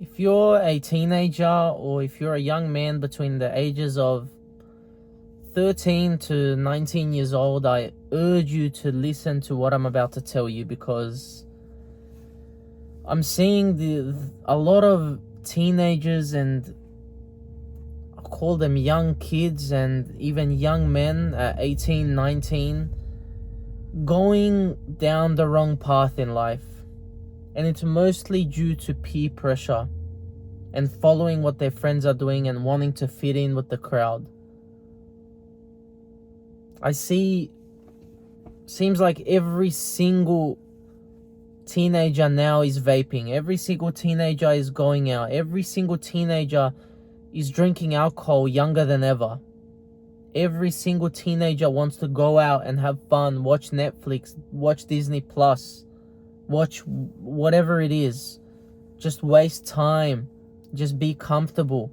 If you're a teenager or if you're a young man between the ages of 13 to 19 years old, I urge you to listen to what I'm about to tell you, because I'm seeing a lot of teenagers, and I call them young kids and even young men at 18, 19, going down the wrong path in life. And it's mostly due to peer pressure and following what their friends are doing and wanting to fit in with the crowd. I see, seems like every single teenager now is vaping. Every single teenager is going out. Every single teenager is drinking alcohol younger than ever. Every single teenager wants to go out and have fun, watch Netflix, watch Disney Plus, watch whatever it is. Just waste time. Just be comfortable.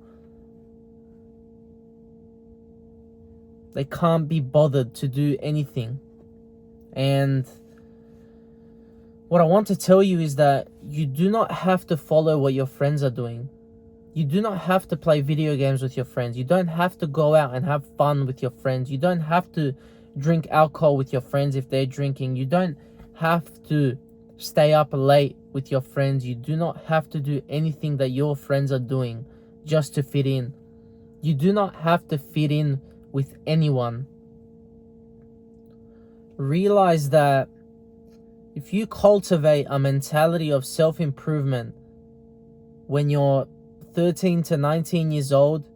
They can't be bothered to do anything. And what I want to tell you is that you do not have to follow what your friends are doing. You do not have to play video games with your friends. You don't have to go out and have fun with your friends. You don't have to drink alcohol with your friends if they're drinking. You don't have to stay up late with your friends. You do not have to do anything that your friends are doing just to fit in. You do not have to fit in with anyone. Realize that if you cultivate a mentality of self-improvement when you're 13 to 19 years old,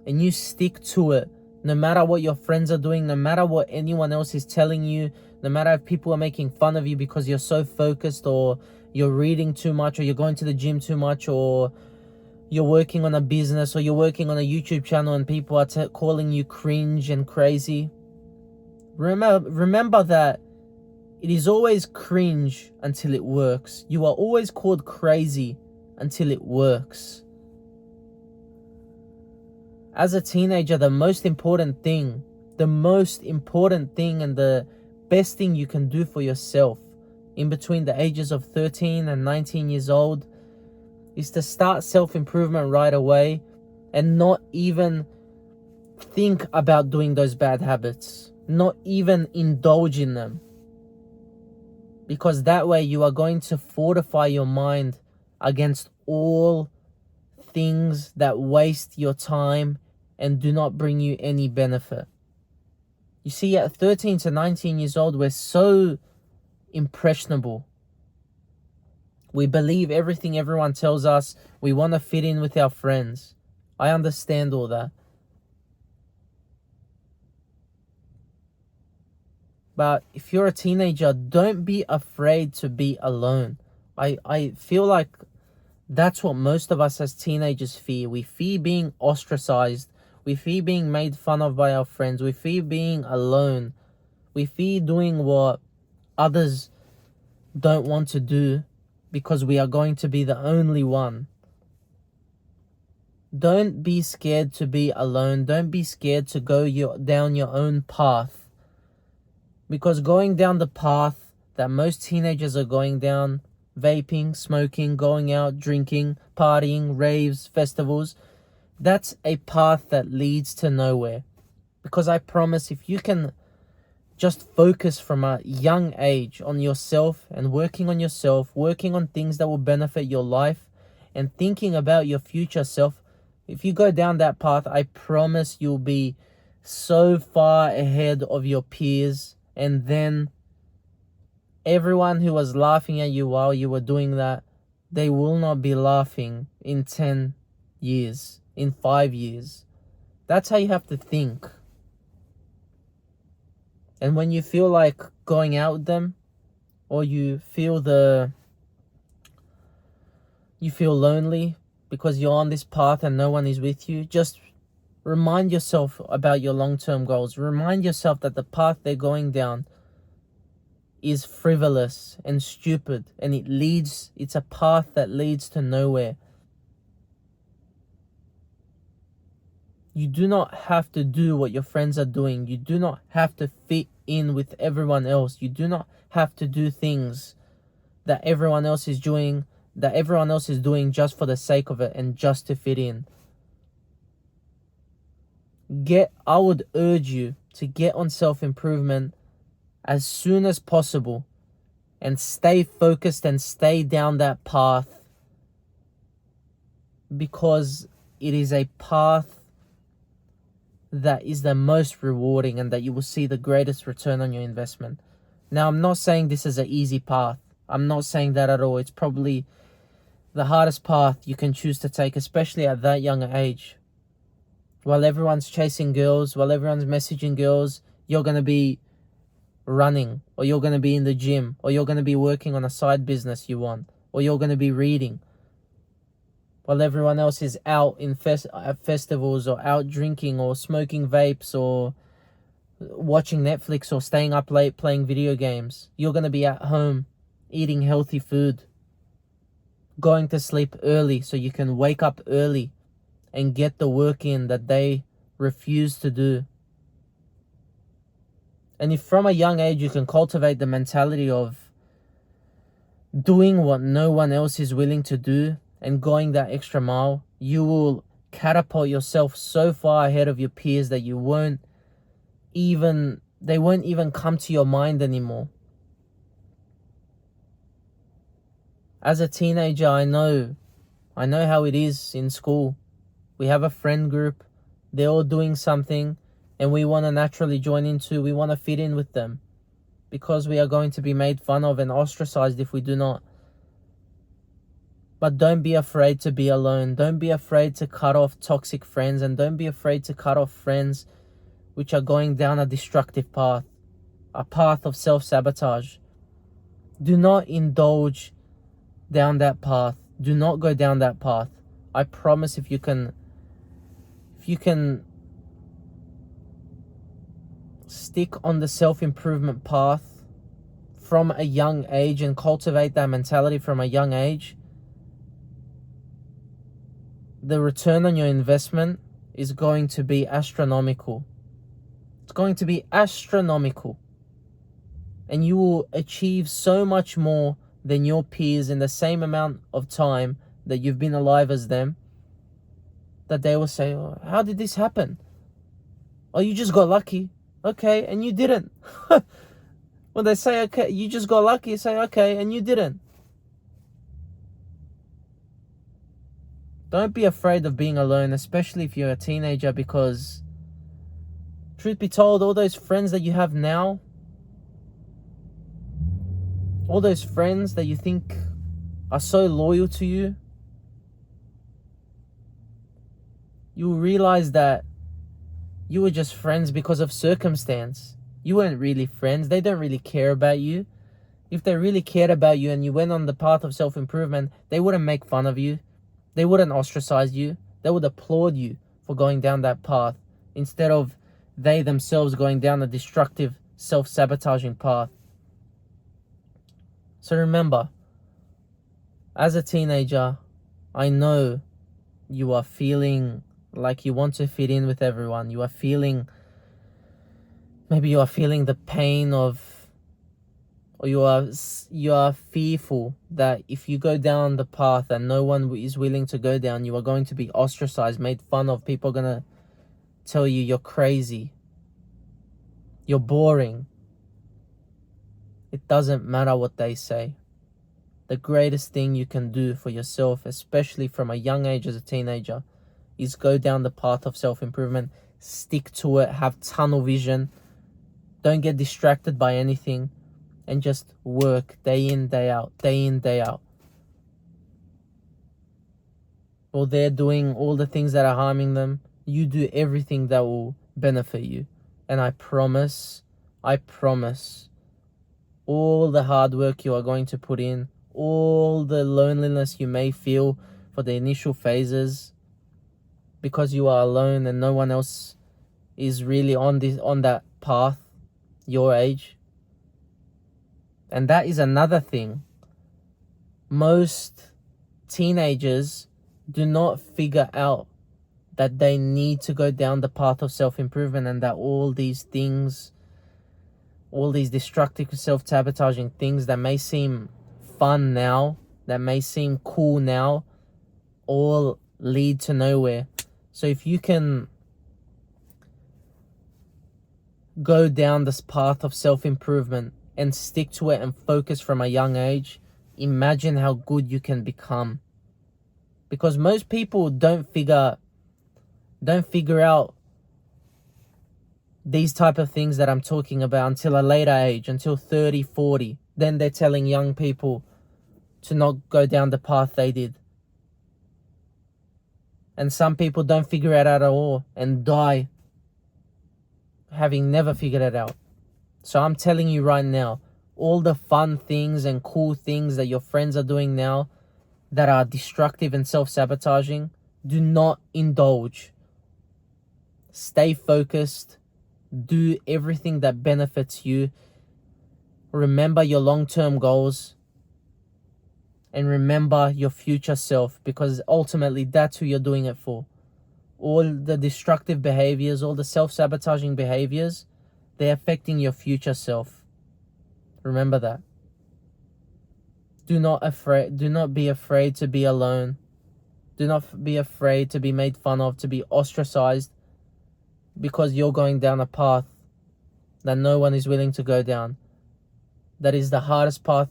and you stick to it, no matter what your friends are doing, no matter what anyone else is telling you, no matter if people are making fun of you because you're so focused, or you're reading too much, or you're going to the gym too much, or you're working on a business, or you're working on a YouTube channel and people are calling you cringe and crazy. Remember that it is always cringe until it works. You are always called crazy until it works. As a teenager, the most important thing and the best thing you can do for yourself in between the ages of 13 and 19 years old is to start self-improvement right away and not even think about doing those bad habits, not even indulge in them. Because that way you are going to fortify your mind against all things that waste your time and do not bring you any benefit. You see, at 13 to 19 years old, we're so impressionable. We believe everything everyone tells us. We want to fit in with our friends. I understand all that. But if you're a teenager, don't be afraid to be alone. I feel like that's what most of us as teenagers fear. We fear being ostracized. We fear being made fun of by our friends. We fear being alone. We fear doing what others don't want to do because we are going to be the only one. Don't be scared to be alone. Don't be scared to go down your own path. Because going down the path that most teenagers are going down, vaping, smoking, going out, drinking, partying, raves, festivals, that's a path that leads to nowhere. Because I promise, if you can just focus from a young age on yourself and working on yourself, working on things that will benefit your life and thinking about your future self, if you go down that path, I promise you'll be so far ahead of your peers. And then everyone who was laughing at you while you were doing that, they will not be laughing in 10 years, in 5 years. That's how you have to think. And when you feel like going out with them, or you feel lonely because you're on this path and no one is with you, just remind yourself about your long-term goals. Remind yourself that the path they're going down is frivolous and stupid, and it's a path that leads to nowhere. You do not have to do what your friends are doing. You do not have to fit in with everyone else. You do not have to do things that everyone else is doing that everyone else is doing just for the sake of it and just to fit in. I would urge you to get on self-improvement as soon as possible and stay focused and stay down that path, because it is a path that is the most rewarding and that you will see the greatest return on your investment. Now, I'm not saying this is an easy path. I'm not saying that at all. It's probably the hardest path you can choose to take, especially at that young age. While everyone's chasing girls, while everyone's messaging girls, you're going to be running, or you're going to be in the gym, or you're going to be working on a side business you want, or you're going to be reading. While everyone else is out at festivals, or out drinking, or smoking vapes, or watching Netflix, or staying up late playing video games, you're going to be at home eating healthy food, going to sleep early so you can wake up early and get the work in that they refuse to do. And if from a young age you can cultivate the mentality of doing what no one else is willing to do and going that extra mile, you will catapult yourself so far ahead of your peers that they won't even come to your mind anymore. As a teenager, I know how it is in school. We have a friend group, they're all doing something, and we want to naturally join into, we want to fit in with them, because we are going to be made fun of and ostracized if we do not. But don't be afraid to be alone. Don't be afraid to cut off toxic friends, and don't be afraid to cut off friends which are going down a destructive path, a path of self-sabotage. Do not indulge down that path. Do not go down that path. I promise if you can stick on the self-improvement path from a young age and cultivate that mentality from a young age, the return on your investment is going to be astronomical. It's going to be astronomical. And you will achieve so much more than your peers in the same amount of time that you've been alive as them, that they will say, oh, how did this happen? Oh, you just got lucky. Okay, and you didn't. When they say, okay, you just got lucky, you say, okay, and you didn't. Don't be afraid of being alone, especially if you're a teenager, because truth be told, all those friends that you have now, all those friends that you think are so loyal to you, you will realize that you were just friends because of circumstance. You weren't really friends. They don't really care about you. If they really cared about you and you went on the path of self-improvement, they wouldn't make fun of you. They wouldn't ostracize you. They would applaud you for going down that path, instead of they themselves going down a destructive, self-sabotaging path. So remember, as a teenager, I know you are feeling like you want to fit in with everyone. Maybe you are feeling the pain of, or you are fearful that if you go down the path that no one is willing to go down, you are going to be ostracized, made fun of. People are going to tell you you're crazy, you're boring. It doesn't matter what they say. The greatest thing you can do for yourself, especially from a young age as a teenager, is go down the path of self-improvement. Stick to it. Have tunnel vision. Don't get distracted by anything. And just work day in, day out. Day in, day out. While they're doing all the things that are harming them, you do everything that will benefit you. And I promise, all the hard work you are going to put in, all the loneliness you may feel for the initial phases, because you are alone and no one else is really on that path your age. And that is another thing. Most teenagers do not figure out that they need to go down the path of self-improvement, and that all these things, all these destructive, self-sabotaging things that may seem fun now that may seem cool now all lead to nowhere. So if you can go down this path of self-improvement and stick to it and focus from a young age, imagine how good you can become. Because most people don't figure out these type of things that I'm talking about until a later age, until 30, 40. Then they're telling young people to not go down the path they did. And some people don't figure it out at all and die having never figured it out. So I'm telling you right now, all the fun things and cool things that your friends are doing now that are destructive and self-sabotaging, do not indulge. Stay focused. Do everything that benefits you. Remember your long-term goals. And remember your future self, because ultimately that's who you're doing it for. All the destructive behaviors, all the self-sabotaging behaviors, they're affecting your future self. Remember that. Do not be afraid to be alone. Do not be afraid to be made fun of, to be ostracized, because you're going down a path that no one is willing to go down. That is the hardest path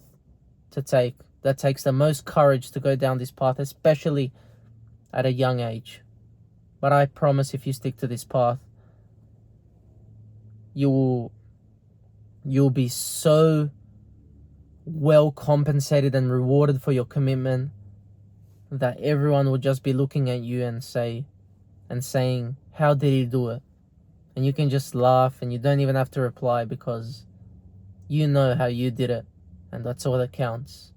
to take. That takes the most courage to go down this path, especially at a young age. But I promise, if you stick to this path, you'll be so well compensated and rewarded for your commitment that everyone will just be looking at you and saying, how did he do it? And you can just laugh and you don't even have to reply, because you know how you did it, and that's all that counts.